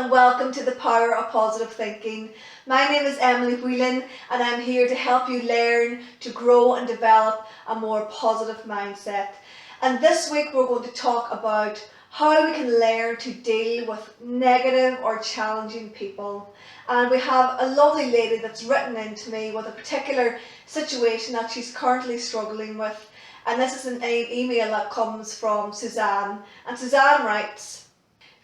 and welcome to the Power of Positive Thinking. My name is Emily Whelan and I'm here to help you learn to grow and develop a more positive mindset. And this week we're going to talk about how we can learn to deal with negative or challenging people. And we have a lovely lady that's written into me with a particular situation that she's currently struggling with. And this is an email that comes from Suzanne. And Suzanne writes,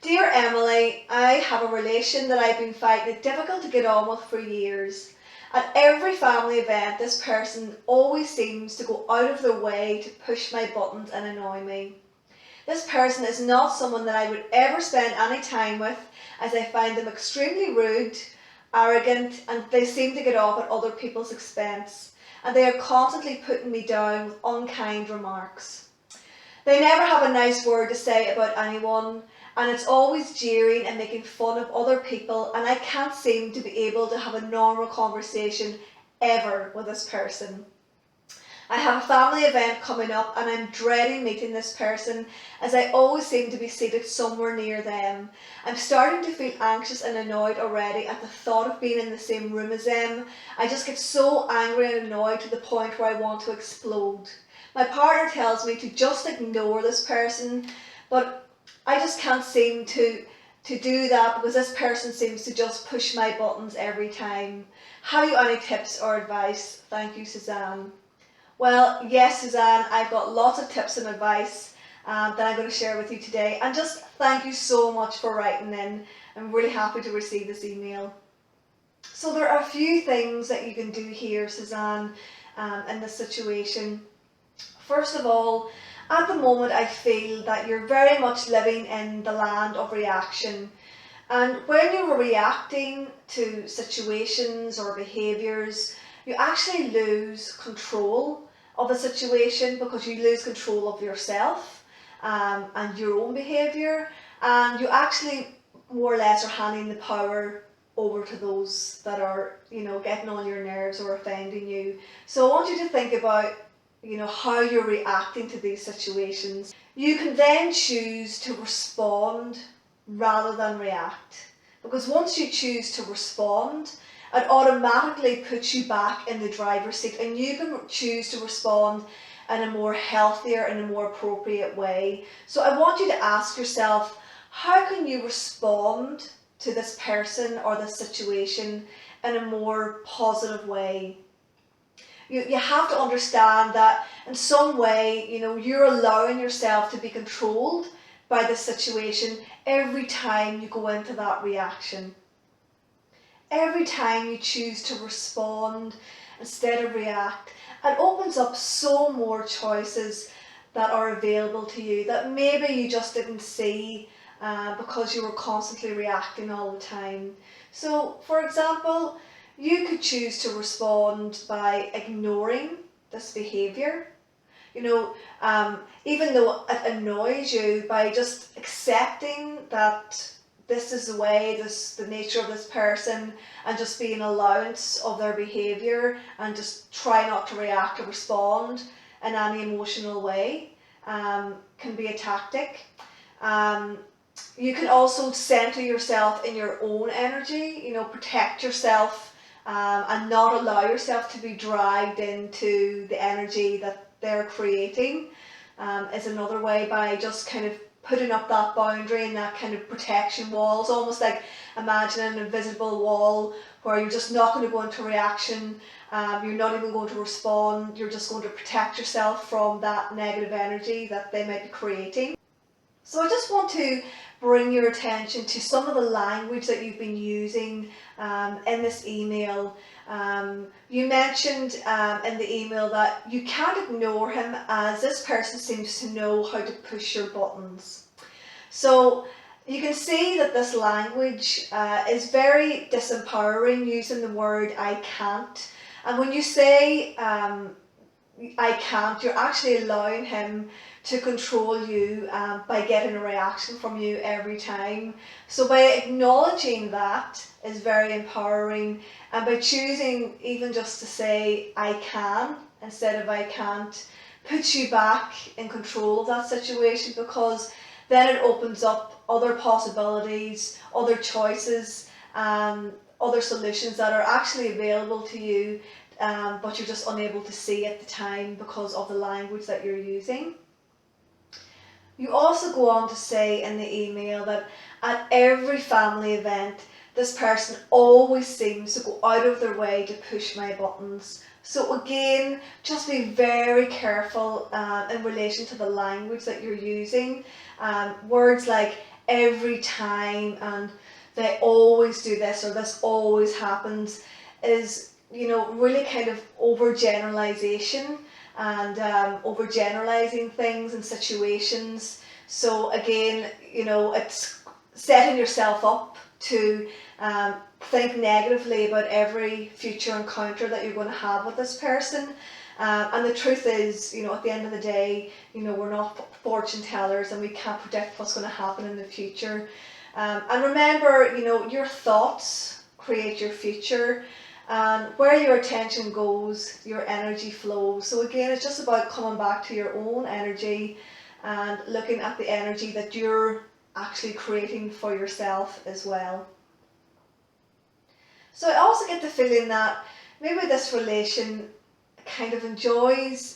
"Dear Emily, I have a relation that I've been finding it difficult to get on with for years. At every family event, this person always seems to go out of their way to push my buttons and annoy me. This person is not someone that I would ever spend any time with, as I find them extremely rude, arrogant, and they seem to get off at other people's expense, and they are constantly putting me down with unkind remarks. They never have a nice word to say about anyone, and it's always jeering and making fun of other people, and I can't seem to be able to have a normal conversation ever with this person. I have a family event coming up and I'm dreading meeting this person, as I always seem to be seated somewhere near them. I'm starting to feel anxious and annoyed already at the thought of being in the same room as them. I just get so angry and annoyed to the point where I want to explode. My partner tells me to just ignore this person, but I just can't seem to do that because this person seems to just push my buttons every time. Have you any tips or advice? Thank you, Suzanne." Well, yes, Suzanne, I've got lots of tips and advice that I'm going to share with you today. And just thank you so much for writing in. I'm really happy to receive this email. So there are a few things that you can do here, Suzanne, in this situation. First of all, at the moment I feel that you're very much living in the land of reaction. And when you're reacting to situations or behaviours, you actually lose control of the situation because you lose control of yourself and your own behaviour, and you actually more or less are handing the power over to those that are, getting on your nerves or offending you. So I want you to think about how you're reacting to these situations. You can then choose to respond rather than react, because once you choose to respond, it automatically puts you back in the driver's seat, and you can choose to respond in a more healthier and a more appropriate way. So I want you to ask yourself, how can you respond to this person or this situation in a more positive way? You have to understand that in some way, you're allowing yourself to be controlled by the situation every time you go into that reaction. Every time you choose to respond instead of react, it opens up so more choices that are available to you that maybe you just didn't see because you were constantly reacting all the time. So, for example, you could choose to respond by ignoring this behaviour. Even though it annoys you, by just accepting that this is the way, the nature of this person, and just be an allowance of their behaviour, and just try not to react or respond in any emotional way, can be a tactic. You can also centre yourself in your own energy, protect yourself and not allow yourself to be dragged into the energy that they're creating, is another way, by just kind of putting up that boundary and that kind of protection wall. It's almost like imagining an invisible wall where you're just not going to go into reaction, you're not even going to respond, you're just going to protect yourself from that negative energy that they might be creating. So I just want to bring your attention to some of the language that you've been using in this email. You mentioned in the email that you can't ignore him, as this person seems to know how to push your buttons. So you can see that this language is very disempowering, using the word "I can't." And when you say "I can't," you're actually allowing him to control you by getting a reaction from you every time. So by acknowledging that is very empowering, and by choosing even just to say "I can" instead of "I can't," puts you back in control of that situation, because then it opens up other possibilities, other choices, other solutions that are actually available to you, but you're just unable to see at the time because of the language that you're using. You also go on to say in the email that at every family event, this person always seems to go out of their way to push my buttons. So again, just be very careful in relation to the language that you're using. Words like every time and they always do this or this always happens is, really kind of overgeneralization and overgeneralizing things and situations. So again, it's setting yourself up to think negatively about every future encounter that you're going to have with this person. And the truth is, at the end of the day, we're not fortune tellers and we can't predict what's going to happen in the future. And remember, your thoughts create your future. And where your attention goes, your energy flows. So again, it's just about coming back to your own energy and looking at the energy that you're actually creating for yourself as well. So I also get the feeling that maybe this relation kind of enjoys,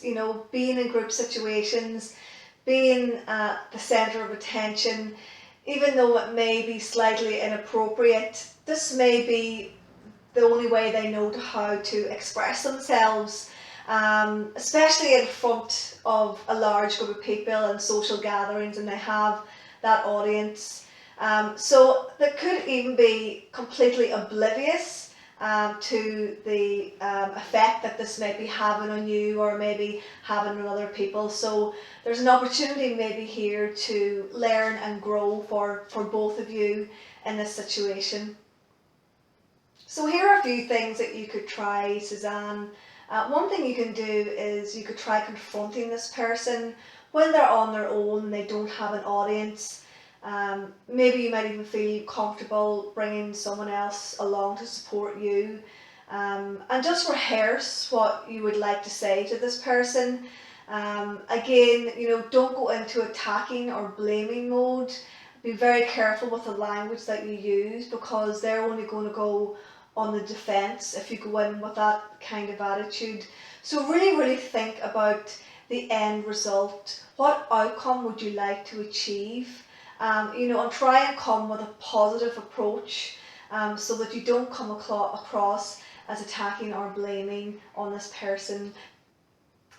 being in group situations, being at the centre of attention, even though it may be slightly inappropriate. This may be the only way they know how to express themselves, especially in front of a large group of people and social gatherings, and they have that audience. So they could even be completely oblivious to the effect that this might be having on you or maybe having on other people. So there's an opportunity maybe here to learn and grow for both of you in this situation. So here are a few things that you could try, Suzanne. One thing you can do is you could try confronting this person when they're on their own and they don't have an audience. Maybe you might even feel comfortable bringing someone else along to support you. And just rehearse what you would like to say to this person. Again, don't go into attacking or blaming mode. Be very careful with the language that you use because they're only going to go on the defense if you go in with that kind of attitude. So really think about the end result. What outcome would you like to achieve? And try and come with a positive approach so that you don't come across as attacking or blaming on this person.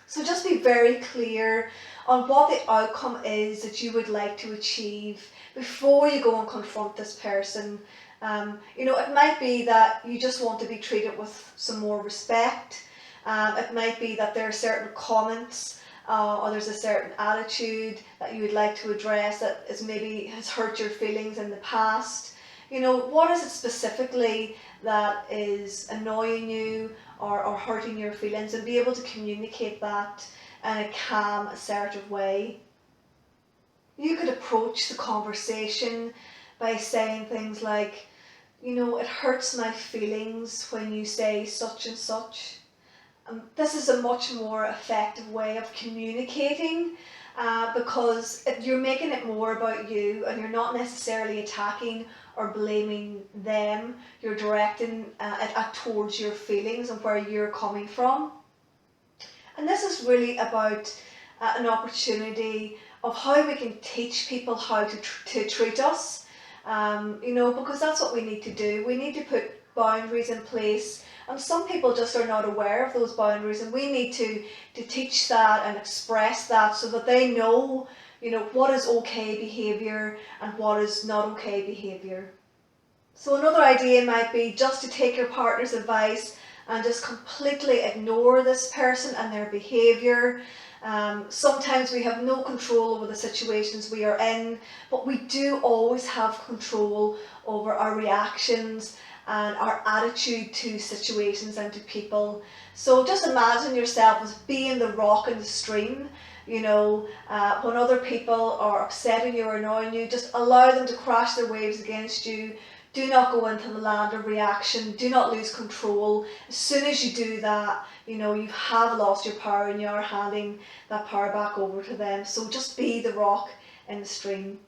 So just be very clear on what the outcome is that you would like to achieve before you go and confront this person. It might be that you just want to be treated with some more respect. It might be that there are certain comments or there's a certain attitude that you would like to address that has hurt your feelings in the past. What is it specifically that is annoying you or hurting your feelings, and be able to communicate that in a calm, assertive way. You could approach the conversation by saying things like, it hurts my feelings when you say such and such. This is a much more effective way of communicating because you're making it more about you and you're not necessarily attacking or blaming them. You're directing it towards your feelings and where you're coming from. And this is really about an opportunity of how we can teach people how to treat us, because that's what we need to do. We need to put boundaries in place, and some people just are not aware of those boundaries, and we need to teach that and express that so that they know, what is okay behaviour and what is not okay behaviour. So another idea might be just to take your partner's advice and just completely ignore this person and their behaviour. Sometimes we have no control over the situations we are in, but we do always have control over our reactions and our attitude to situations and to people. So just imagine yourself as being the rock in the stream. When other people are upsetting you or annoying you, just allow them to crash their waves against you. Do not go into the land of reaction. Do not lose control. As soon as you do that, you have lost your power and you are handing that power back over to them. So just be the rock in the stream.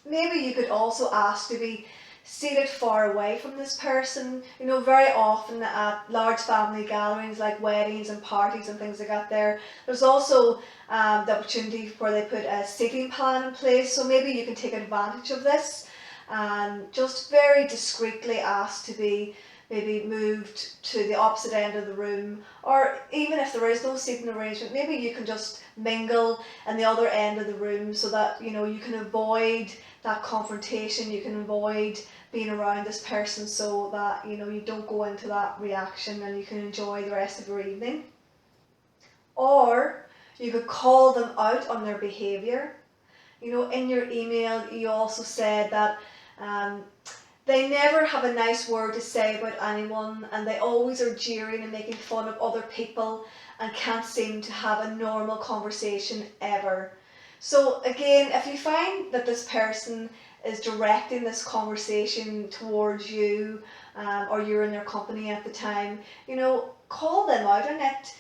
Maybe you could also ask to be seated far away from this person. You know, very often at large family gatherings like weddings and parties and things like that there's also the opportunity where they put a seating plan in place, so maybe you can take advantage of this and just very discreetly ask to be maybe moved to the opposite end of the room, or even if there is no seating arrangement, maybe you can just mingle in the other end of the room so that you can avoid that confrontation, you can avoid being around this person so that you don't go into that reaction and you can enjoy the rest of your evening. Or you could call them out on their behaviour. In your email you also said that they never have a nice word to say about anyone, and they always are jeering and making fun of other people and can't seem to have a normal conversation ever. So again, if you find that this person is directing this conversation towards you, or you're in their company at the time, call them out on it.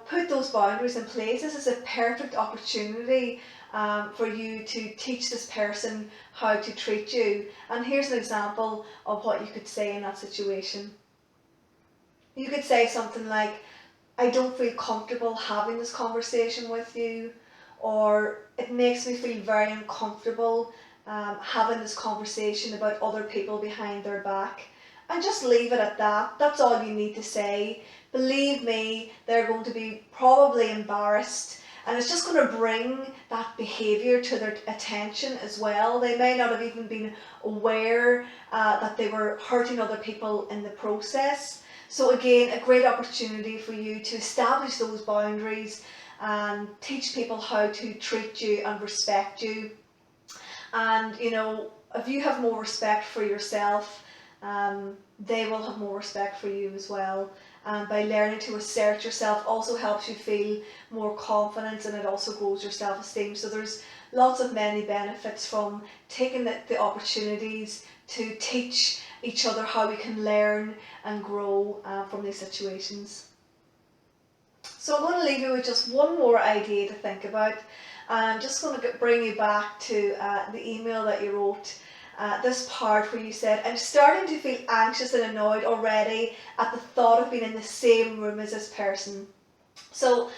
Put those boundaries in place. This is a perfect opportunity for you to teach this person how to treat you. And here's an example of what you could say in that situation. You could say something like, I don't feel comfortable having this conversation with you, or it makes me feel very uncomfortable having this conversation about other people behind their back. And just leave it at that. That's all you need to say. Believe me, they're going to be probably embarrassed, and it's just going to bring that behaviour to their attention as well. They may not have even been aware that they were hurting other people in the process. So again, a great opportunity for you to establish those boundaries and teach people how to treat you and respect you. And if you have more respect for yourself, they will have more respect for you as well. And by learning to assert yourself also helps you feel more confident, and it also grows your self-esteem. So there's lots of many benefits from taking the opportunities to teach each other how we can learn and grow from these situations. So I'm going to leave you with just one more idea to think about. I'm just going to bring you back to the email that you wrote. This part where you said, I'm starting to feel anxious and annoyed already at the thought of being in the same room as this person. So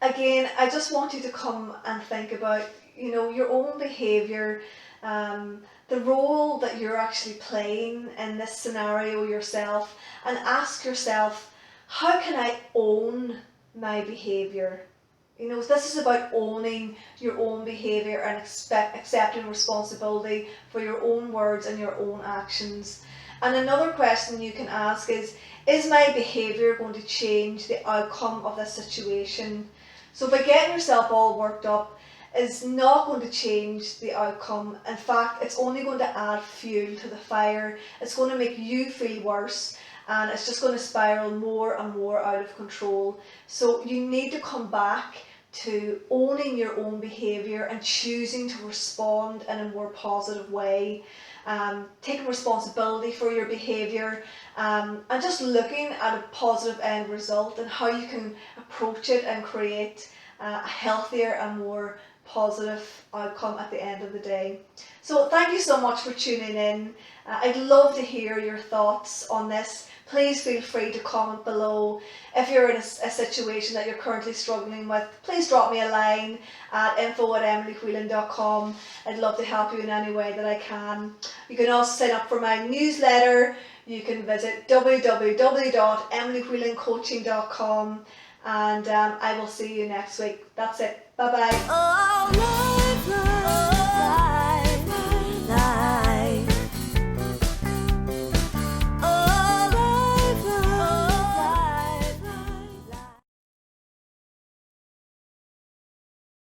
again, I just want you to come and think about, your own behaviour, the role that you're actually playing in this scenario yourself, and ask yourself, how can I own my behaviour? This is about owning your own behaviour and accepting responsibility for your own words and your own actions. And another question you can ask is my behaviour going to change the outcome of this situation? So by getting yourself all worked up is not going to change the outcome. In fact, it's only going to add fuel to the fire. It's going to make you feel worse, and it's just going to spiral more and more out of control. So you need to come back to owning your own behaviour and choosing to respond in a more positive way, taking responsibility for your behaviour, and just looking at a positive end result and how you can approach it and create a healthier and more positive outcome at the end of the day. So thank you so much for tuning in. I'd love to hear your thoughts on this. Please feel free to comment below. If you're in a situation that you're currently struggling with, please drop me a line at info@emilywhelan.com. I'd love to help you in any way that I can. You can also sign up for my newsletter. You can visit www.emilywhelancoaching.com, and I will see you next week. That's it. Bye bye.